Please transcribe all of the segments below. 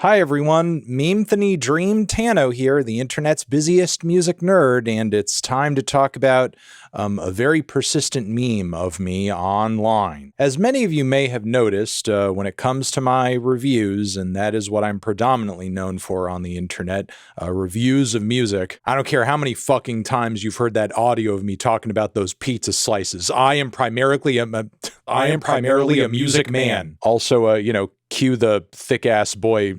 Hi everyone, Memethany Dream Tano here, the internet's busiest music nerd, and it's time to talk about a very persistent meme of me online. As many of you may have noticed, when it comes to my reviews, and that is what I'm predominantly known for on the internet, reviews of music, I don't care how many fucking times you've heard that audio of me talking about those pizza slices. I am primarily a music man. Also, cue the thick-ass boy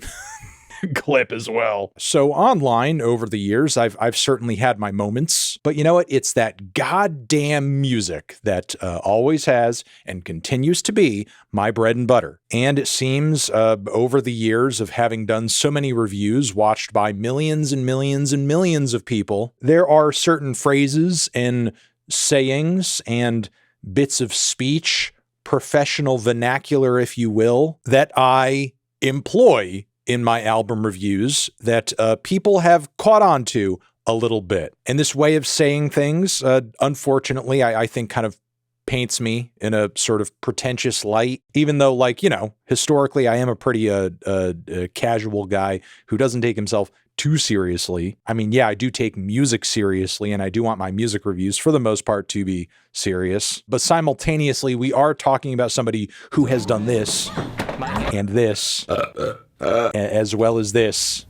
clip as well. So online, over the years, I've certainly had my moments, but you know what? It's that goddamn music that always has and continues to be my bread and butter. And it seems over the years of having done so many reviews watched by millions and millions and millions of people, there are certain phrases and sayings and bits of speech, professional vernacular, if you will, that I employ in my album reviews that people have caught on to a little bit. And this way of saying things, unfortunately, I think kind of paints me in a sort of pretentious light, even though, historically, I am a pretty casual guy who doesn't take himself too seriously. I mean, yeah, I do take music seriously, and I do want my music reviews, for the most part, to be serious. But simultaneously, we are talking about somebody who has done this, and this, as well as this.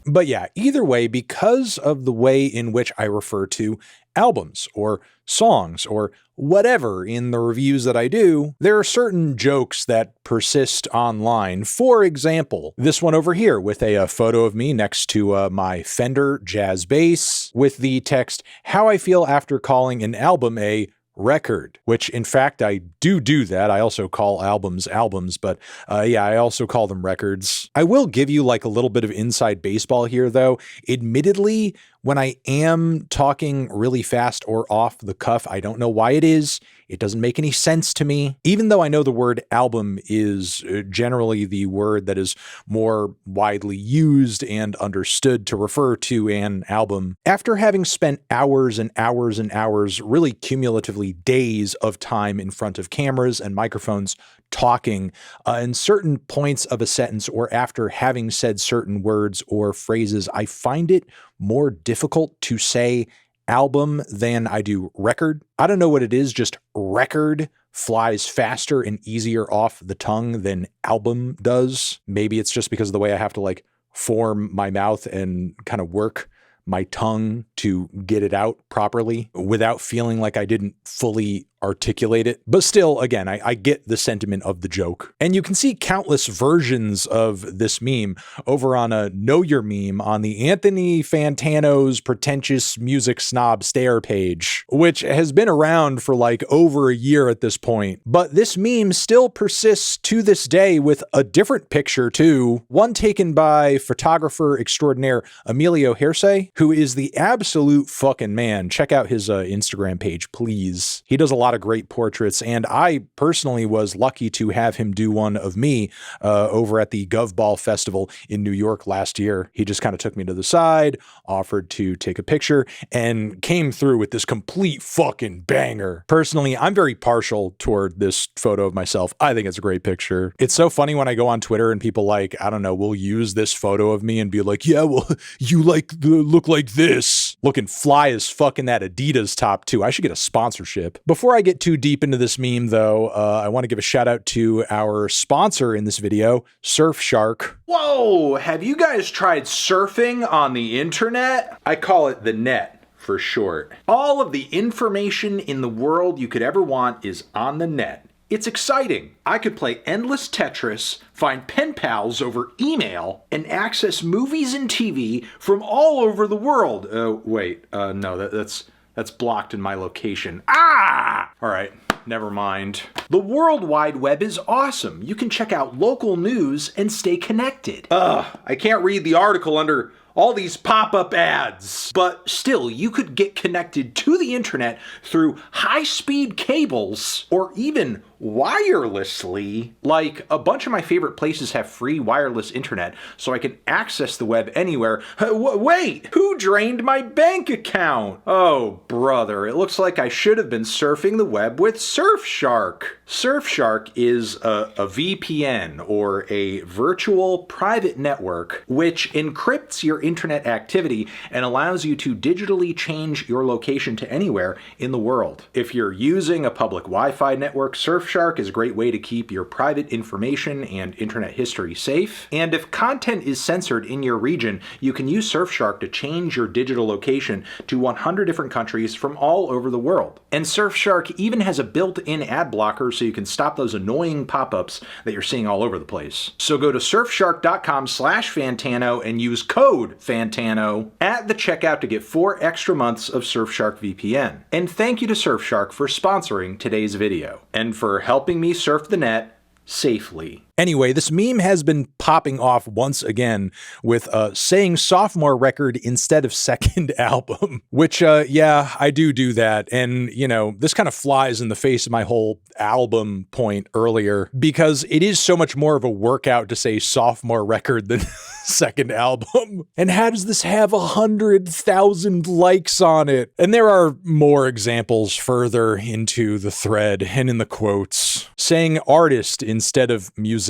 But yeah, either way, because of the way in which I refer to albums or songs or whatever in the reviews that I do, there are certain jokes that persist online. For example, this one over here with a photo of me next to my Fender jazz bass with the text, "How I feel after calling an album a record," which in fact I do that. I also call albums, but I also call them records. I will give you like a little bit of inside baseball here though. Admittedly, when I am talking really fast or off the cuff, I don't know why it is. It doesn't make any sense to me. Even though I know the word album is generally the word that is more widely used and understood to refer to an album, after having spent hours and hours and hours, really cumulatively days of time in front of cameras and microphones talking in certain points of a sentence, or after having said certain words or phrases, I find it more difficult to say album than I do record. I don't know what it is, just record flies faster and easier off the tongue than album does. Maybe it's just because of the way I have to form my mouth and kind of work my tongue to get it out properly without feeling like I didn't fully articulate it. But still, again, I get the sentiment of the joke. And you can see countless versions of this meme over on a Know Your Meme on the Anthony Fantano's Pretentious Music Snob Stare page, which has been around for over a year at this point. But this meme still persists to this day with a different picture too, one taken by photographer extraordinaire Emilio Hersey, who is the absolute fucking man. Check out his Instagram page, please. He does a lot of great portraits, and I personally was lucky to have him do one of me over at the Govball Festival in New York last year. He just kind of took me to the side, offered to take a picture, and came through with this complete fucking banger. Personally, I'm very partial toward this photo of myself. I think it's a great picture. It's so funny when I go on Twitter and people will use this photo of me and be like, yeah, well, you look like this. Looking fly as fuck in that Adidas top too. I should get a sponsorship. Before I get too deep into this meme though, I want to give a shout out to our sponsor in this video, Surfshark. Whoa, have you guys tried surfing on the internet? I call it the net for short. All of the information in the world you could ever want is on the net. It's exciting. I could play endless Tetris, find pen pals over email, and access movies and TV from all over the world. No, that's blocked in my location. Ah! All right, never mind. The World Wide Web is awesome. You can check out local news and stay connected. I can't read the article under all these pop-up ads. But still, you could get connected to the internet through high-speed cables or even wirelessly. Like, a bunch of my favorite places have free wireless internet, so I can access the web anywhere. Wait, who drained my bank account? Oh, brother, it looks like I should have been surfing the web with Surfshark. Surfshark is a VPN, or a virtual private network, which encrypts your internet activity and allows you to digitally change your location to anywhere in the world. If you're using a public Wi-Fi network, Surfshark is a great way to keep your private information and internet history safe. And if content is censored in your region, you can use Surfshark to change your digital location to 100 different countries from all over the world. And Surfshark even has a built-in ad blocker so you can stop those annoying pop-ups that you're seeing all over the place. So go to surfshark.com/Fantano and use code Fantano at the checkout to get 4 extra months of Surfshark VPN. And thank you to Surfshark for sponsoring today's video and for helping me surf the net safely. Anyway, this meme has been popping off once again with saying sophomore record instead of second album, which, yeah, I do that. And, you know, this kind of flies in the face of my whole album point earlier, because it is so much more of a workout to say sophomore record than second album. And how does this have 100,000 likes on it? And there are more examples further into the thread and in the quotes. Saying artist instead of musician.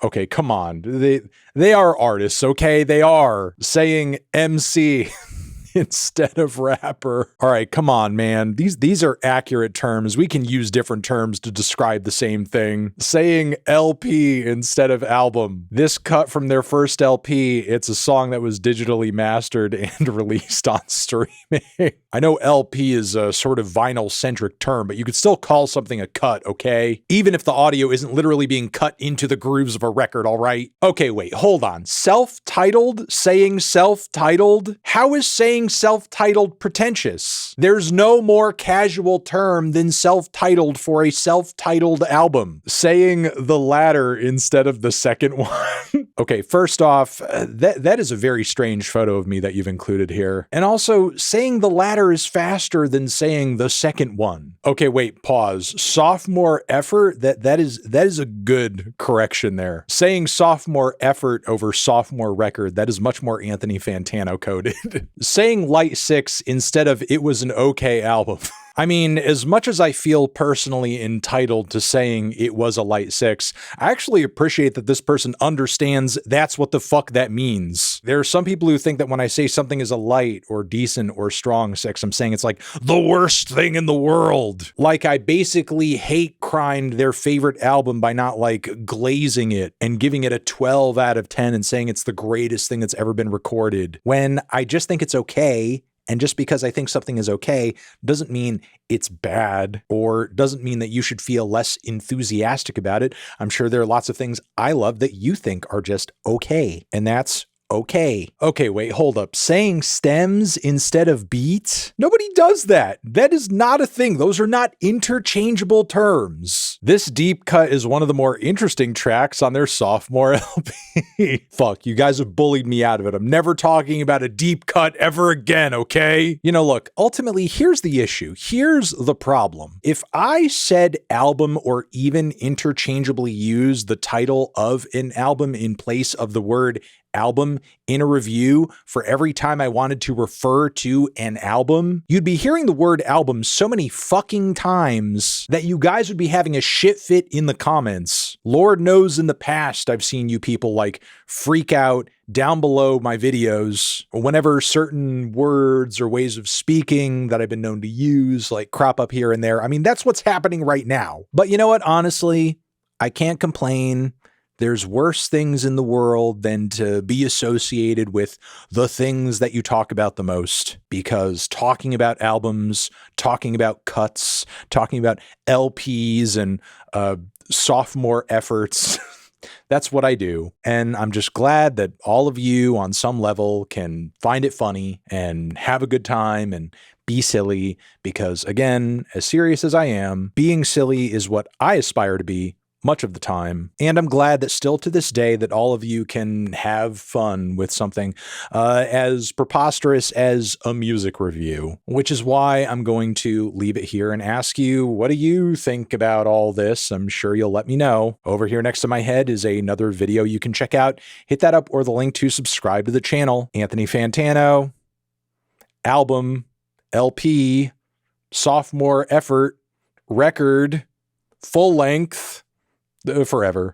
Okay, come on. They are artists, okay? They are. Saying MC instead of rapper. All right, come on, man. These are accurate terms. We can use different terms to describe the same thing. Saying LP instead of album. This cut from their first LP, it's a song that was digitally mastered and released on streaming. I know LP is a sort of vinyl-centric term, but you could still call something a cut, okay? Even if the audio isn't literally being cut into the grooves of a record, all right? Okay, wait, hold on. Self-titled? Saying self-titled? How is saying self-titled pretentious? There's no more casual term than self-titled for a self-titled album. Saying the latter instead of the second one. Okay, first off, that is a very strange photo of me that you've included here. And also, saying the latter is faster than saying the second one. Okay, wait, pause. Sophomore effort? That is a good correction there. Saying sophomore effort over sophomore record, that is much more Anthony Fantano coded. Saying Light 6 instead of it was an okay album. I mean, as much as I feel personally entitled to saying it was a light 6, I actually appreciate that this person understands that's what the fuck that means. There are some people who think that when I say something is a light or decent or strong 6, I'm saying it's like the worst thing in the world. Like I basically hate crimed their favorite album by not like glazing it and giving it a 12 out of 10 and saying it's the greatest thing that's ever been recorded, when I just think it's okay. And just because I think something is okay doesn't mean it's bad, or doesn't mean that you should feel less enthusiastic about it. I'm sure there are lots of things I love that you think are just okay, and that's okay. Okay, wait, hold up. Saying stems instead of beats? Nobody does that. That is not a thing. Those are not interchangeable terms. This deep cut is one of the more interesting tracks on their sophomore LP. Fuck, you guys have bullied me out of it. I'm never talking about a deep cut ever again, okay? You know, look, ultimately, here's the issue. Here's the problem. If I said album or even interchangeably used the title of an album in place of the word album in a review for every time I wanted to refer to an album, you'd be hearing the word album so many fucking times that you guys would be having a shit fit in the comments. Lord knows in the past I've seen you people like freak out down below my videos whenever certain words or ways of speaking that I've been known to use like crop up here and there. I mean, that's what's happening right now. But you know what? Honestly, I can't complain. There's worse things in the world than to be associated with the things that you talk about the most, because talking about albums, talking about cuts, talking about LPs and sophomore efforts, that's what I do. And I'm just glad that all of you on some level can find it funny and have a good time and be silly, because again, as serious as I am, being silly is what I aspire to be much of the time. And I'm glad that still to this day that all of you can have fun with something as preposterous as a music review, which is why I'm going to leave it here and ask you, what do you think about all this? I'm sure you'll let me know. Over here next to my head is another video you can check out. Hit that up or the link to subscribe to the channel. Anthony Fantano, album, LP, sophomore effort, record, full length, forever.